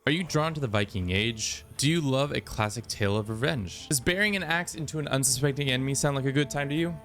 Are you drawn to the Viking Age? Do you love a classic tale of revenge? Does burying an axe into an unsuspecting enemy sound like a good time to you?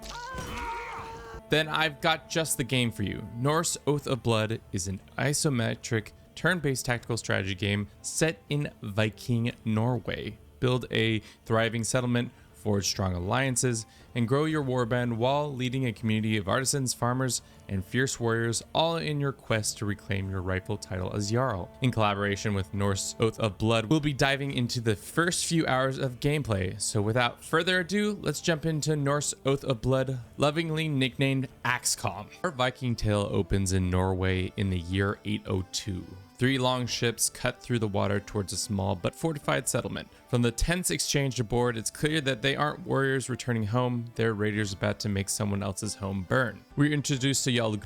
Then I've got just the game for you. Norse Oath of Blood is an isometric turn-based tactical strategy game set in Viking Norway. Build a thriving settlement, forge strong alliances, and grow your warband while leading a community of artisans, farmers, and fierce warriors, all in your quest to reclaim your rightful title as Jarl. In collaboration with Norse Oath of Blood, we'll be diving into the first few hours of gameplay. So without further ado, let's jump into Norse Oath of Blood, lovingly nicknamed Axcom. Our Viking tale opens in Norway in the year 802. 3 long ships cut through the water towards a small but fortified settlement. From the tents exchanged aboard, it's clear that they aren't warriors returning home, they're raiders about to make someone else's home burn. We're introduced to Jarl,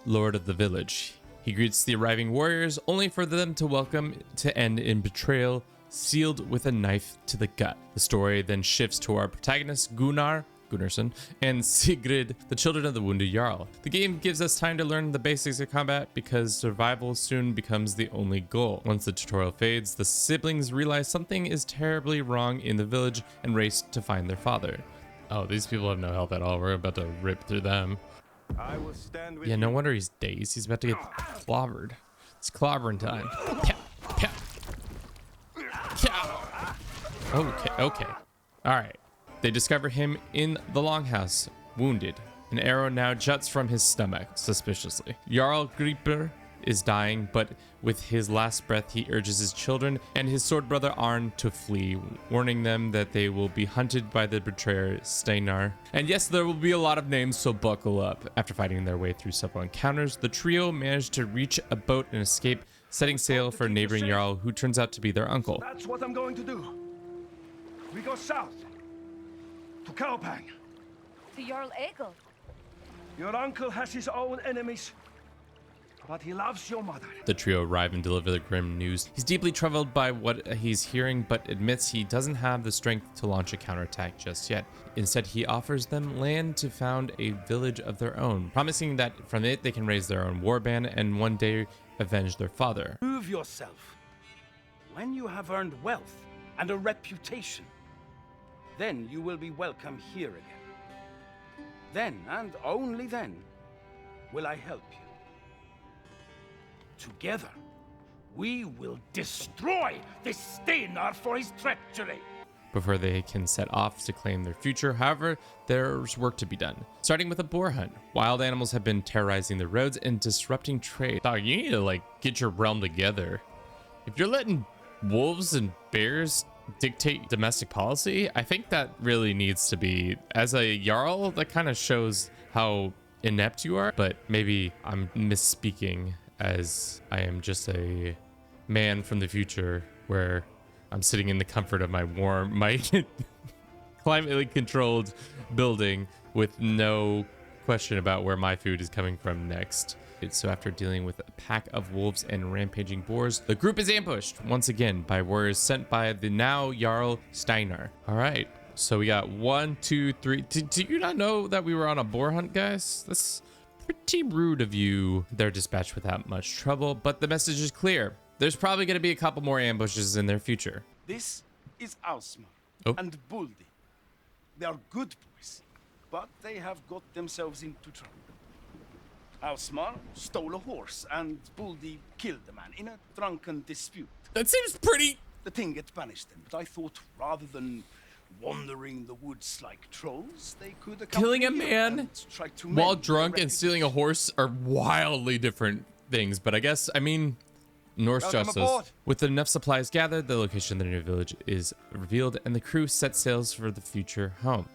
lord of the village. He greets the arriving warriors, only for them to welcome to end in betrayal, sealed with a knife to the gut. The story then shifts to our protagonists, Gunnarsson and Sigrid, the children of the wounded Jarl. The game gives us time to learn the basics of combat because survival soon becomes the only goal. Once the tutorial fades, the siblings realize something is terribly wrong in the village and race to find their father. Oh, these people have no health at all. We're about to rip through them. I will stand with Yeah, no wonder he's dazed. He's about to get clobbered. It's clobbering time. Pow, pow. Okay. All right. They discover him in the longhouse, wounded. An arrow now juts from his stomach, suspiciously. Jarl is dying, but with his last breath, he urges his children and his sword brother Arn to flee, warning them that they will be hunted by the betrayer Steinar. And yes, there will be a lot of names, so buckle up. After fighting their way through several encounters, the trio managed to reach a boat and escape, setting sail for a neighboring Jarl who turns out to be their uncle. That's what I'm going to do. We go south. To Kaupang. To Jarl Egil. Your uncle has his own enemies, but he loves your mother. The trio arrive and deliver the grim news. He's deeply troubled by what he's hearing, but admits he doesn't have the strength to launch a counterattack just yet. Instead, he offers them land to found a village of their own, promising that from it they can raise their own warband and one day avenge their father. Prove yourself. When you have earned wealth and a reputation, then you will be welcome here again. Then, and only then, will I help you. Together, we will destroy this Steinar for his treachery. Before they can set off to claim their future, however, there's work to be done. Starting with a boar hunt. Wild animals have been terrorizing the roads and disrupting trade. Dog, you need to get your realm together. If you're letting wolves and bears dictate domestic policy, I think that really needs to be, as a Jarl, that kind of shows how inept you are, but maybe I'm misspeaking, as I am just a man from the future where I'm sitting in the comfort of my climately controlled building with no question about where my food is coming from next. So after dealing with a pack of wolves and rampaging boars, the group is ambushed once again by warriors sent by the now Jarl Steinar. All right, so we got 1, 2, 3. Did you not know that we were on a boar hunt, guys? That's pretty rude of you. They're dispatched without much trouble, but the message is clear. There's probably going to be a couple more ambushes in their future. This is Ausmar and Buldi. They are good boys, but they have got themselves into trouble. Ausmar stole a horse and Buldi killed a man in a drunken dispute. That seems pretty... The Tinget banished them, but I thought rather than wandering the woods like trolls, they could killing a man while drunk and stealing a horse are wildly different things, but I mean, Norse justice. With enough supplies gathered, the location of the new village is revealed and the crew set sails for the future home.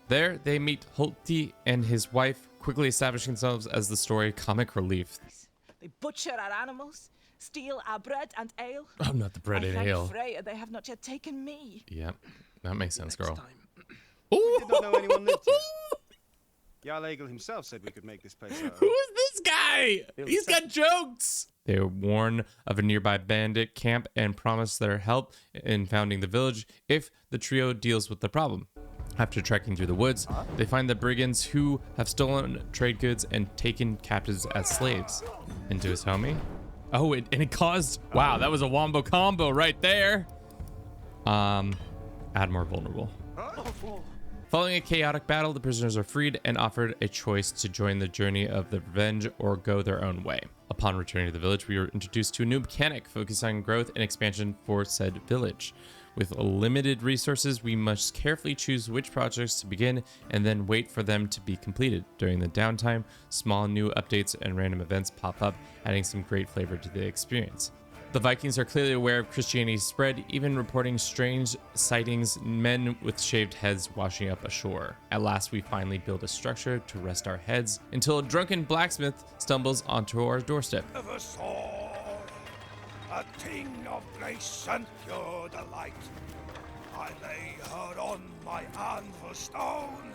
There, they meet Holti and his wife, quickly establishing themselves as the story comic relief. They butcher our animals, steal our bread and ale. Oh, not the bread and ale. Freya, they have not yet taken me. Yeah, that makes sense, girl. We did not know anyone lived here. Jarl Egil himself said we could make this place our own. Who is this guy? He's got jokes. They warn of a nearby bandit camp and promise their help in founding the village if the trio deals with the problem. After trekking through the woods, they find the brigands who have stolen trade goods and taken captives as slaves. Into his homie? Oh, and it caused... Wow, that was a wombo combo right there. Add more vulnerable. Following a chaotic battle, the prisoners are freed and offered a choice to join the journey of the revenge or go their own way. Upon returning to the village, we were introduced to a new mechanic focusing on growth and expansion for said village. With limited resources, we must carefully choose which projects to begin and then wait for them to be completed. During the downtime, small new updates and random events pop up, adding some great flavor to the experience. The Vikings are clearly aware of Christianity's spread, even reporting strange sightings, men with shaved heads washing up ashore. At last, we finally build a structure to rest our heads until a drunken blacksmith stumbles onto our doorstep. A sword, a thing of grace and pure delight. I lay her on my anvil stone.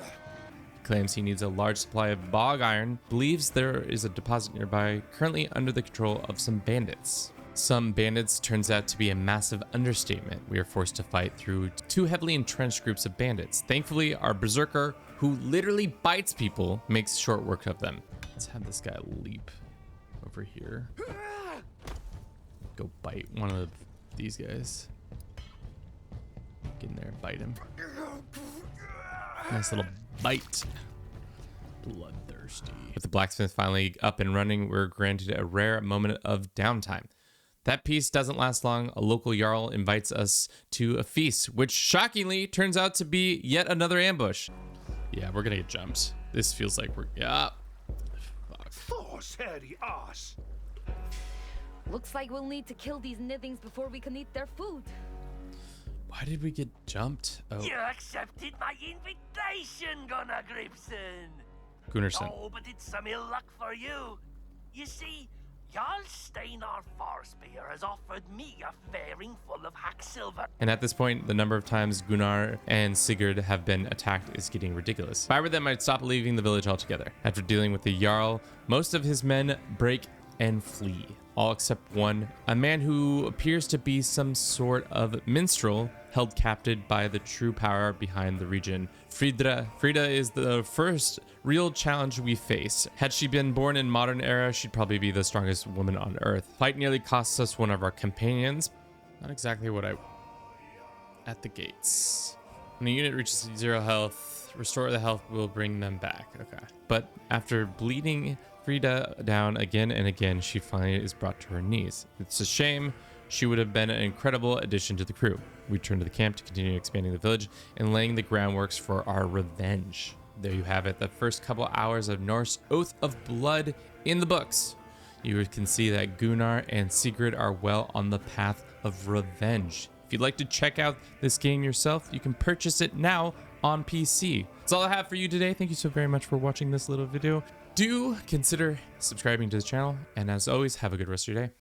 Claims he needs a large supply of bog iron, believes there is a deposit nearby, currently under the control of some bandits. Some bandits turns out to be a massive understatement. We are forced to fight through two heavily entrenched groups of bandits. Thankfully, our berserker, who literally bites people, makes short work of them. Let's have this guy leap over here. Go bite one of these guys. Get in there and bite him. Nice little bite. Bloodthirsty. With the blacksmith finally up and running, we're granted a rare moment of downtime. That piece doesn't last long. A local Jarl invites us to a feast, which shockingly turns out to be yet another ambush. Yeah, we're gonna get jumped. This feels like we're... Yeah. Fuck. Force hairy ass. Looks like we'll need to kill these nithings before we can eat their food. Why did we get jumped? Oh, You accepted my invitation, Gunnar Gripson. Gunnarsson. Oh, but it's some ill luck for you. You see, Jarl Steinar Farspear has offered me a fairing full of hacksilver. And at this point, the number of times Gunnar and Sigurd have been attacked is getting ridiculous. If I were them, I'd stop leaving the village altogether. After dealing with the Jarl, most of his men break and flee. All except one, a man who appears to be some sort of minstrel held captive by the true power behind the region. Frida is the first real challenge we face. Had she been born in modern era, she'd probably be the strongest woman on earth. Fight nearly costs us one of our companions. Not exactly what I... At the gates. When a unit reaches 0 health, restore the health will bring them back. Okay. But after bleeding Frida down again and again, she finally is brought to her knees. It's a shame. She would have been an incredible addition to the crew. We turn to the camp to continue expanding the village and laying the groundworks for our revenge. There you have it, the first couple hours of Norse Oath of Blood in the books. You can see that Gunnar and Sigurd are well on the path of revenge. If you'd like to check out this game yourself, you can purchase it now on PC. That's all I have for you today. Thank you so very much for watching this little video. Do consider subscribing to the channel, and as always, have a good rest of your day.